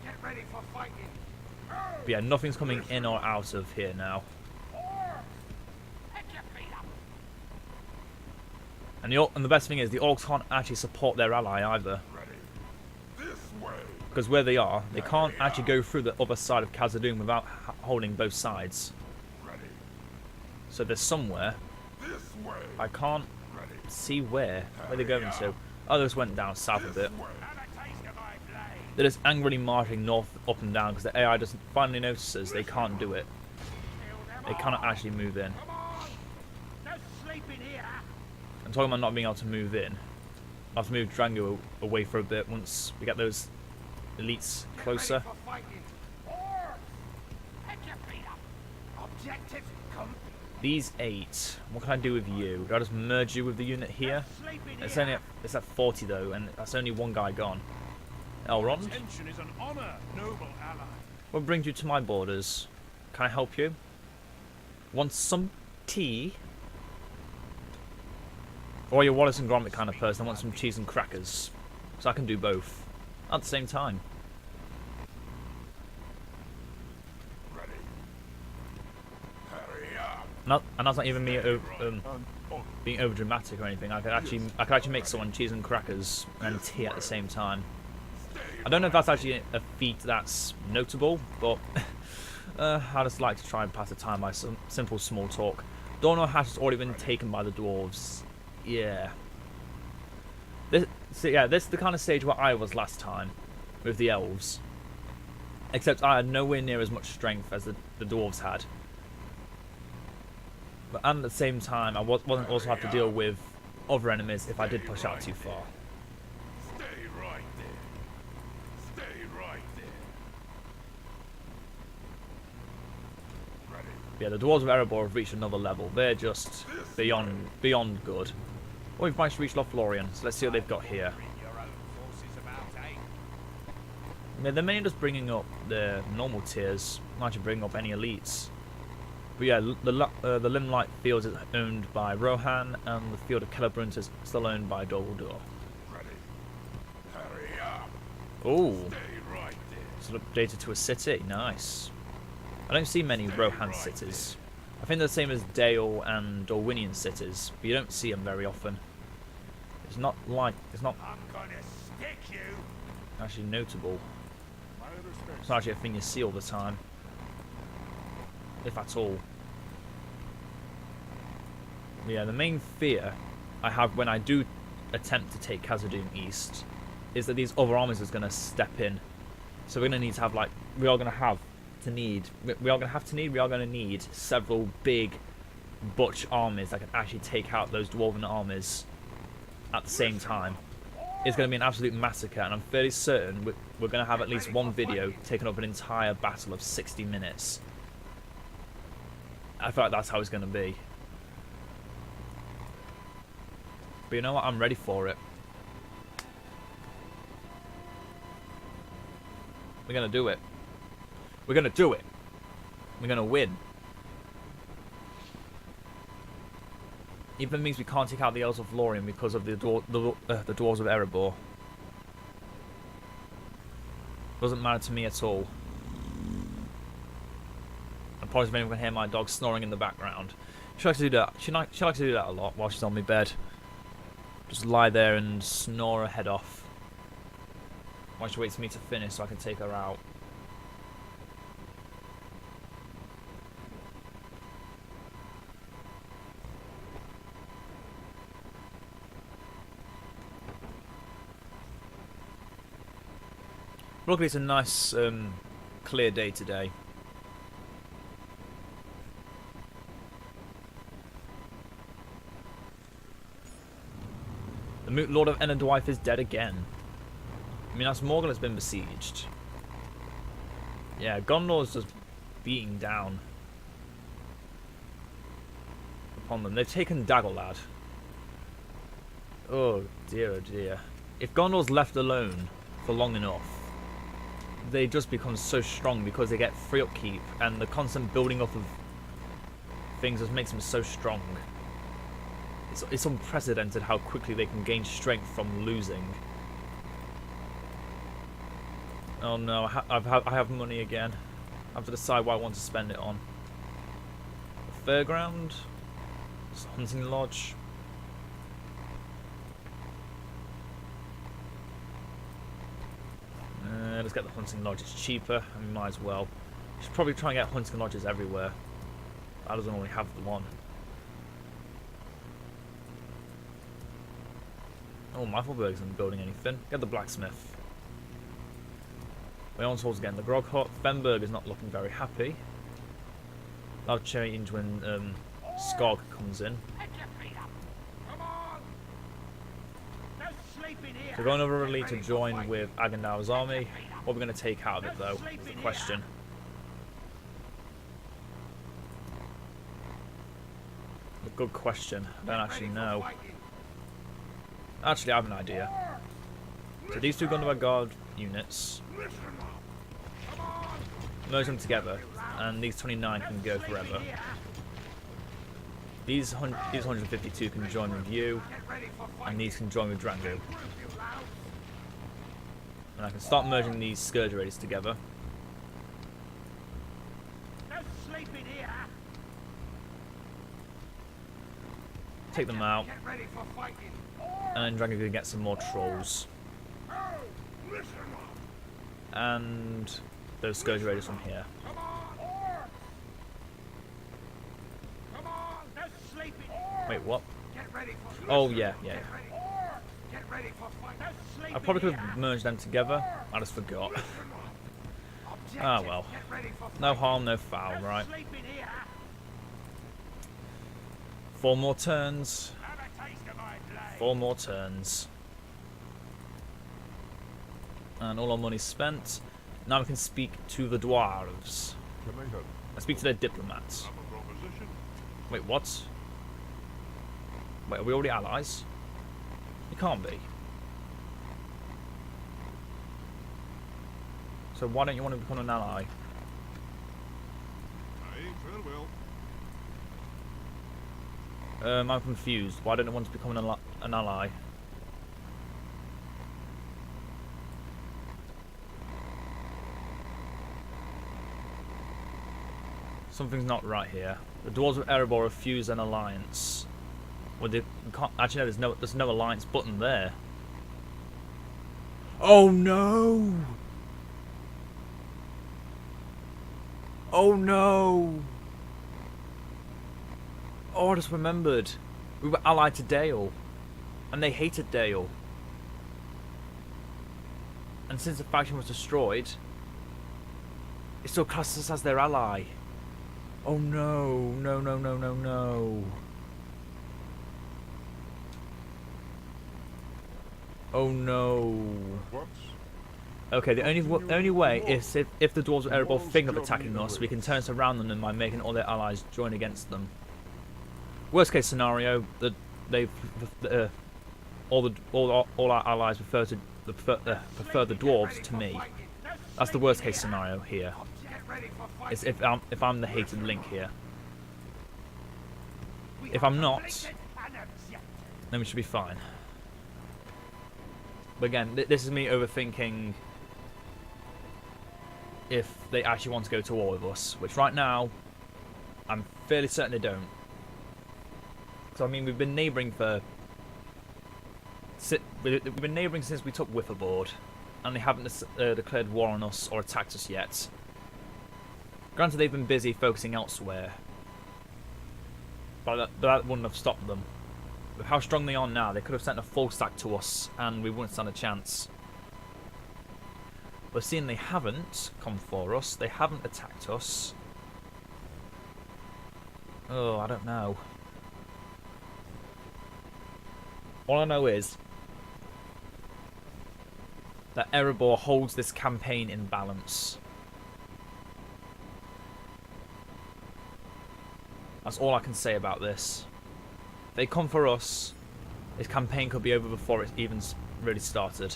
Get ready for fighting. But yeah, nothing's coming in or out of here now. And the best thing is, the orcs can't actually support their ally either. Because where they are, they can't actually go through the other side of Khazad-dûm without holding both sides. So there's somewhere. I can't see where they're going to. Others went down south a bit. They're just angrily marching north, up and down, because the AI just finally notices they can't do it. They cannot actually move in. I'm talking about not being able to move in. I'll have to move Drango away for a bit once we get those elites closer. These 8, what can I do with you? Do I just merge you with the unit here? It's at 40 though, and that's only one guy gone. Elrond? What brings you to my borders? Can I help you? Want some tea? Or are you a Wallace and Gromit kind of person? I want some cheese and crackers. So I can do both at the same time. And that's not even me being over dramatic or anything. I could actually make someone cheese and crackers and tea at the same time. I don't know if that's actually a feat that's notable, but I just like to try and pass the time by some simple small talk. Dornor has already been taken by the dwarves. Yeah. This is the kind of stage where I was last time with the elves. Except I had nowhere near as much strength as the dwarves had. But at the same time, I wasn't also have to deal with other enemies if I did push out too far. Stay right there. Stay right there. Yeah, the dwarves of Erebor have reached another level. They're just beyond good. Oh, we've managed to reach Lothlorien, so let's see what they've got here. Yeah, they're mainly just bringing up the normal tiers, not actually bringing up any elites. But yeah, the Limelight Fields is owned by Rohan, and the Field of Celebrunt is still owned by Doldur. Oh, it's updated to a city. Nice. I don't see many Rohan cities. I think they're the same as Dale and Dorwinian cities, but you don't see them very often. It's not actually notable. It's not actually a thing you see all the time, if at all. Yeah, the main fear I have when I do attempt to take Khazad-dûm East is that these other armies are going to step in. So we're going to need to have we are going to need several big butch armies that can actually take out those dwarven armies at the same time. It's going to be an absolute massacre, and I'm fairly certain we're going to have at least one video taking up an entire battle of 60 minutes. I feel like that's how it's going to be. But you know what? I'm ready for it. We're gonna do it. We're gonna do it. We're gonna win. Even means we can't take out the Elves of Lorien because of the Dwarves of Erebor. Doesn't matter to me at all. I apologize if anyone can hear my dog snoring in the background. She likes to do that. She likes to do that a lot while she's on my bed. Just lie there and snore her head off. While she waits for me to finish so I can take her out. Luckily it's a nice clear day today. The Moot Lord of Enerdwife is dead again. Minas Morgul has been besieged. Yeah, Gondor's just beating down upon them. They've taken Dagorlad. Oh dear, oh dear. If Gondor's left alone for long enough, they just become so strong because they get free upkeep, and the constant building up of things just makes them so strong. It's unprecedented how quickly they can gain strength from losing. Oh no, I have money again. I have to decide what I want to spend it on. The fairground? Hunting lodge? Let's get the hunting lodge, it's cheaper, and we might as well. Should probably try and get hunting lodges everywhere. That doesn't only have the one. Oh, Mythelberg isn't building anything. Get the blacksmith. Leonshall's getting the grog hut. Fenberg is not looking very happy. That'll change when Skog comes in. So we're going over Lee to join with Agendaur's army. What we're going to take out of it, though, is the question. A good question. I don't actually know. Actually, I have an idea. So these two Gondor Guard units, merge them together, and these 29 can go forever. These 152 can join with you, and these can join with Drango. And I can start merging these Scourge Raiders together. Take them out, and then Drango can get some more trolls. And those Scourge Raiders from here. Wait, what? Oh, yeah. I probably could have merged them together. I just forgot. Ah, well. No harm, no foul, right? 4 more turns. 4 more turns. And all our money's spent. Now we can speak to the dwarves. I speak to their diplomats. Wait, what? Wait, are we already allies? You can't be. So why don't you want to become an ally? I'm confused. Why don't I want to become an ally? Something's not right here. The Dwarves of Erebor refuse an alliance. Well, they can't. Actually, no. There's no alliance button there. Oh no! Oh no! Oh, I just remembered. We were allied to Dale, and they hated Dale. And since the faction was destroyed, it still classes us as their ally. Oh no, no, no, no, no, no. Oh no. Okay, the only way is if the Dwarves of Erebor think of attacking us, we can turn us around on them by making all their allies join against them. Worst case scenario, that all our allies prefer the Dwarves to me. That's the worst case scenario here. Get ready for Is fighting. if I'm the hated link here. If I'm not, then we should be fine. But again, this is me overthinking if they actually want to go to war with us, which right now, I'm fairly certain they don't. So I mean, we've been neighbouring we've been neighbouring since we took Erebor, and they haven't declared war on us or attacked us yet. Granted, they've been busy focusing elsewhere, but that wouldn't have stopped them. With how strong they are now, they could have sent a full stack to us, and we wouldn't stand a chance. But seeing they haven't come for us, they haven't attacked us. Oh, I don't know. All I know is that Erebor holds this campaign in balance. That's all I can say about this. If they come for us, this campaign could be over before it even really started.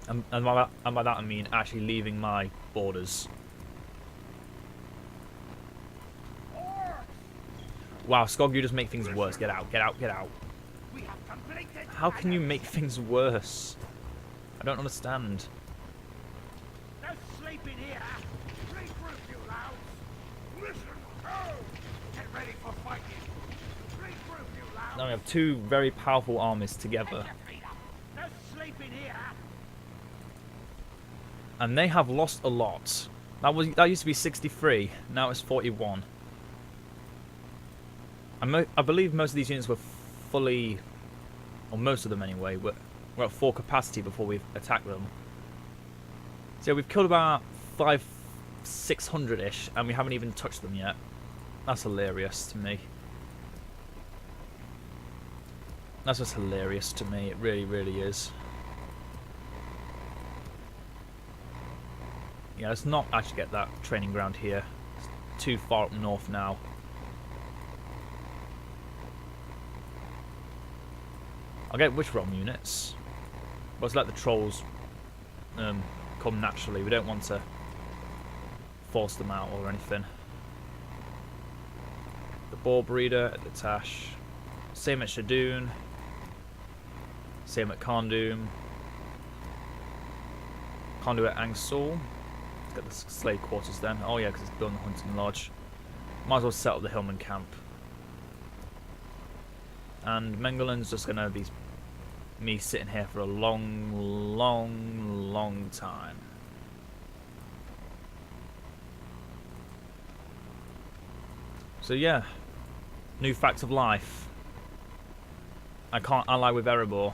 And by that I mean actually leaving my borders. Wow, Skog, you just make things worse. Get out, get out, get out. We have completed. How can you make things worse? I don't understand. No sleeping here. Regroup, you louds. Listen. Oh. Get ready for fighting. Regroup, you louds. Now we have two very powerful armies together. Get your feet up. No sleeping here. And they have lost a lot. That used to be 63, now it's 41. I believe most of these units were fully, or most of them anyway, were at full capacity before we attacked them. So we've killed about 600-ish, and we haven't even touched them yet. That's hilarious to me. That's just hilarious to me, it really, really is. Yeah, let's not actually get that training ground here. It's too far up north now. I'll get Witch Realm units. But let's let the trolls come naturally. We don't want to force them out or anything. The Boar Breeder at the Tash. Same at Shadoon. Same at Karndoom. Can't do it at Angsul. Let's get the slave quarters then. Oh yeah, because it's building the hunting lodge. Might as well set up the Hillman camp. And Mengelen's just going to be me sitting here for a long, long, long time. So yeah, new facts of life. I can't ally with Erebor.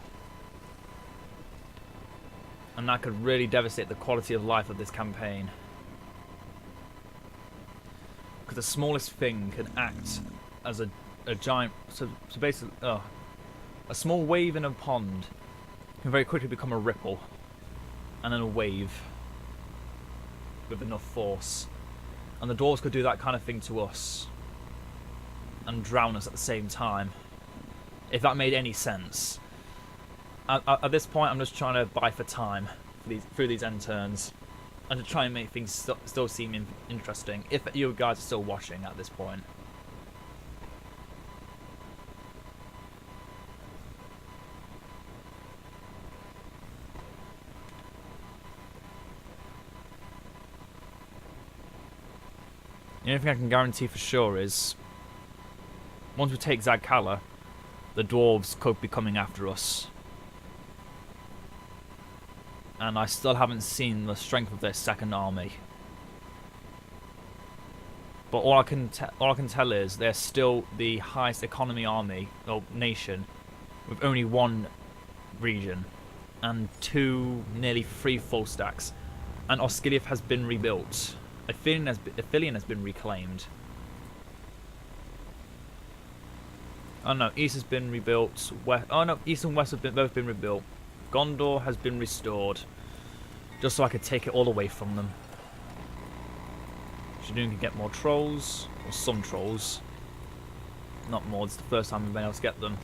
And that could really devastate the quality of life of this campaign. Because the smallest thing can act as a giant, so basically, a small wave in a pond can very quickly become a ripple, and then a wave with enough force. And the dwarves could do that kind of thing to us, and drown us at the same time, if that made any sense. At this point, I'm just trying to buy for time for through these end turns, and to try and make things still seem interesting, if you guys are still watching at this point. The only thing I can guarantee for sure is, once we take Zagh Kala, the dwarves could be coming after us. And I still haven't seen the strength of their second army. But all I can tell is they're still the highest economy army, or nation, with only one region, and nearly three full stacks. And Osgiliath has been rebuilt. Aphelion has been reclaimed. Oh no, East has been rebuilt. Oh no, East and West have both been rebuilt. Gondor has been restored. Just so I could take it all away from them. Shadoon can get more trolls. Or some trolls. Not more, it's the first time we've been able to get them.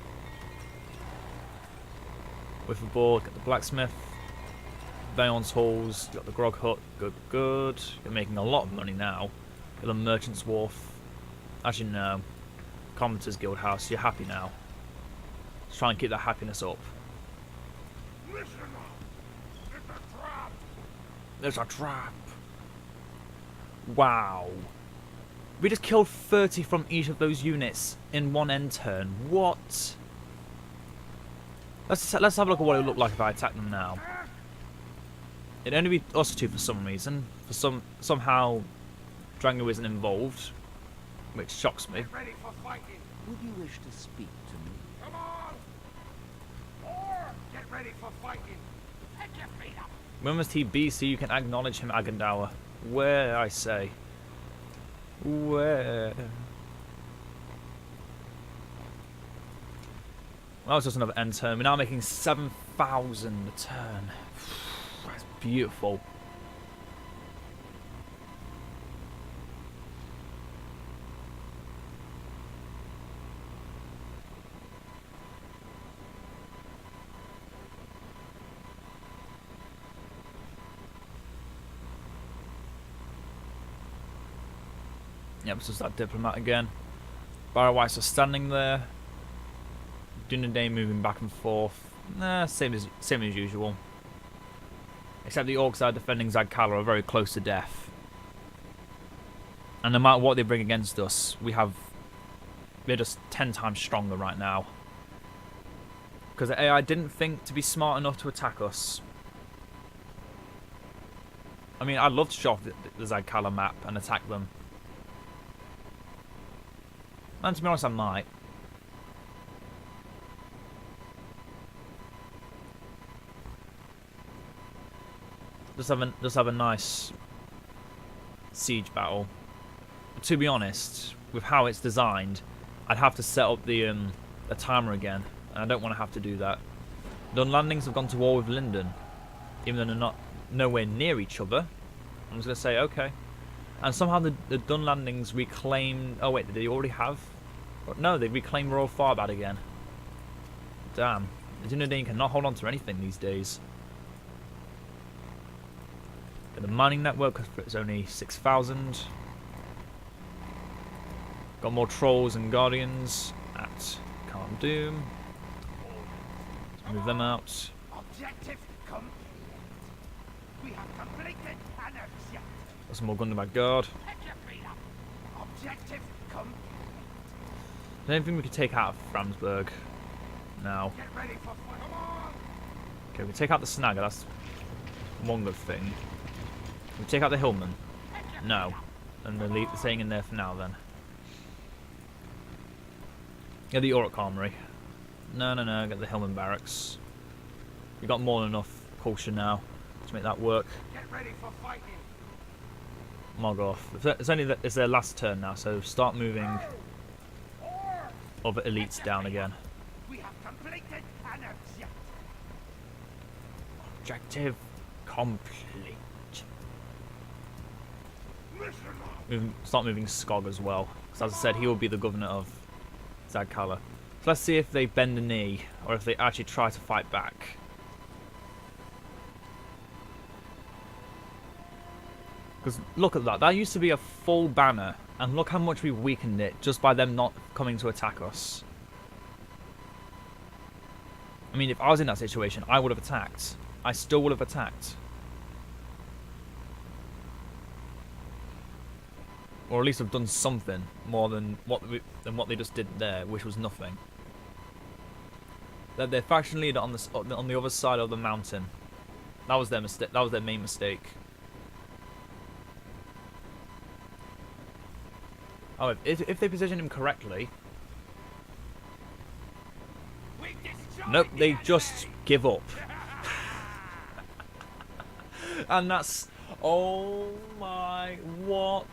Erebor, get the blacksmith. Valence Halls, you got the Grog Hut, good, good. You're making a lot of money now. You're the Merchant's Wharf. As you know, Commoners Guild House, you're happy now. Just try and keep that happiness up. Listen up! It's a trap! There's a trap. Wow. We just killed 30 from each of those units in one end turn. What? Let's have a look at what it would look like if I attack them now. It'd only be us two for some reason. Somehow Drango isn't involved, which shocks me. Get ready for fighting! Would you wish to speak to me? Come on! Or get ready for fighting! Take your feet up! When must he be so you can acknowledge him, Agandawa? Where, I say? Where? Well, that was just another end turn. We're now making 7,000 a turn. That's beautiful. Yep, it's just that diplomat again. Barrow-Weiss are standing there. Dunedain moving back and forth. Nah, same as usual. Except the orcs that are defending Zagh Kala are very close to death. And no matter what they bring against us, they're just 10 times stronger right now. Because the AI didn't think to be smart enough to attack us. I mean, I'd love to show off the Zagh Kala map and attack them. And to be honest, I might. Just have a nice siege battle. But to be honest, with how it's designed, I'd have to set up the timer again, and I don't want to have to do that. Dun Landings have gone to war with Linden, even though they're not nowhere near each other. I'm just gonna say okay. And somehow the Dun Landings reclaimed... Oh wait, did they already have... No, they reclaimed Royal Farbad again. Damn. The Dunedain cannot hold on to anything these days. Got the mining network, it's only 6,000. Got more Trolls and Guardians at Calm Doom. Let's move them out. Objective complete. We have completed an objective. Got some more Gunderback Guard. Take your feet up. Objective complete. I don't think we could take out Framsburg now. Get ready for fight. Come on! Okay, we take out the Snagger, that's one good thing. We take out the Hillman. No. And they're staying in there for now then. Get the Orc Armory. No, get the Hillman Barracks. We've got more than enough culture now to make that work. Get ready for fighting. Moggoth. It's their last turn now, so start moving other elites down again. We have completed an objective. Objective complete. Listen up. Start moving Skog as well, because as I said, he will be the governor of Zagh Kala. So let's see if they bend the knee, or if they actually try to fight back. Because look at that, that used to be a full banner, and look how much we've weakened it just by them not coming to attack us. I mean, if I was in that situation, I would have attacked. I still would have attacked. Or at least have done something more than what they just did there, which was nothing. Their faction leader on the other side of the mountain. That was their mistake. That was their main mistake. Oh, if they position him correctly. Nope, they just give up. And that's... Oh my... What?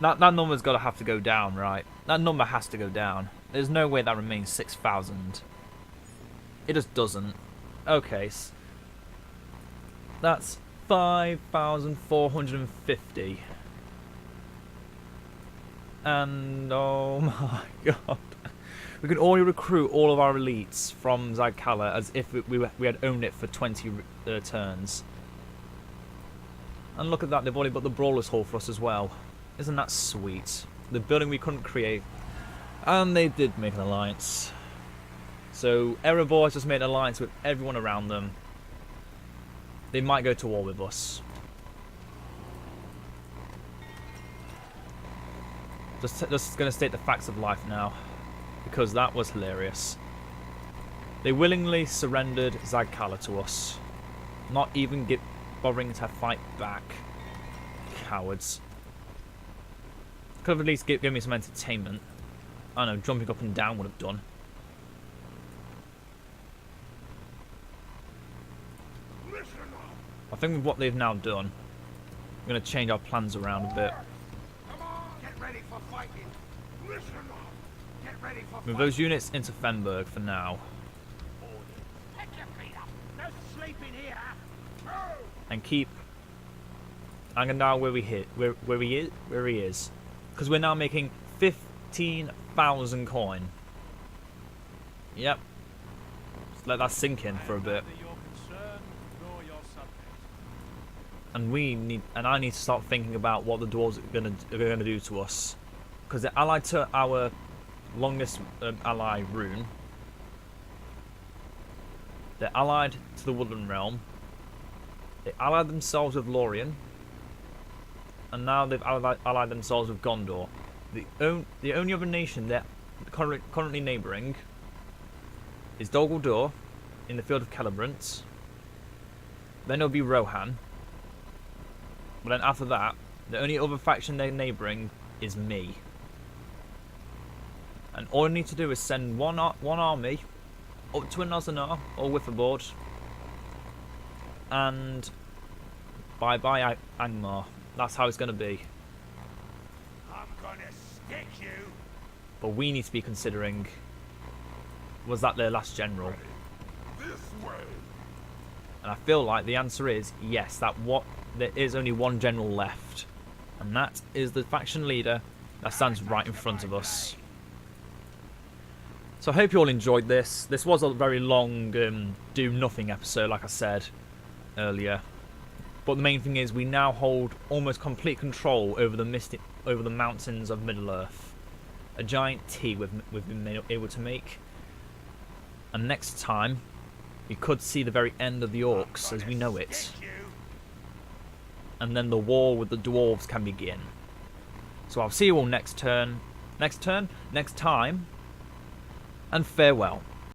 That number's got to have to go down, right? That number has to go down. There's no way that remains 6,000. It just doesn't. Okay. That's 5,450. And oh my god. We can already recruit all of our elites from Zagh Kala as if we had owned it for 20 turns. And look at that, they've already got the Brawler's Hall for us as well. Isn't that sweet? The building we couldn't create. And they did make an alliance. So Erebor has just made an alliance with everyone around them. They might go to war with us. Just going to state the facts of life now, because that was hilarious. They willingly surrendered Zagh Kala to us, not even bothering to fight back. Cowards. Could have at least given me some entertainment. I don't know, jumping up and down would have done. I think with what they've now done, we're going to change our plans around a bit. Get ready for fighting. Listen up. Get ready for Move those units into Fenberg for now. Pick your feet up. No sleeping here. And keep Angmar where he is. Because we're now making 15,000 coin. Yep. Just let that sink in for a bit. And I need to start thinking about what the dwarves are gonna do to us, because they're allied to our longest ally, Rune. They're allied to the Woodland Realm. They allied themselves with Lorien, and now they've allied themselves with Gondor. The only other nation they're currently neighbouring is Dol Guldur in the field of Celebrant. Then it'll be Rohan. But then after that, the only other faction they're neighbouring is me. And all I need to do is send one army up to Nosnor or Witherboard, and bye-bye Angmar. That's how it's going to be. I'm gonna stick you. But we need to be considering, was that their last general? This way. And I feel like the answer is yes, there is only one general left. And that is the faction leader that stands right in front of us. So I hope you all enjoyed this. This was a very long do-nothing episode, like I said earlier. But the main thing is we now hold almost complete control over the mountains of Middle-earth. A giant T we've been able to make. And next time, we could see the very end of the orcs as we know it. And then the war with the dwarves can begin. So I'll see you all next time, and farewell.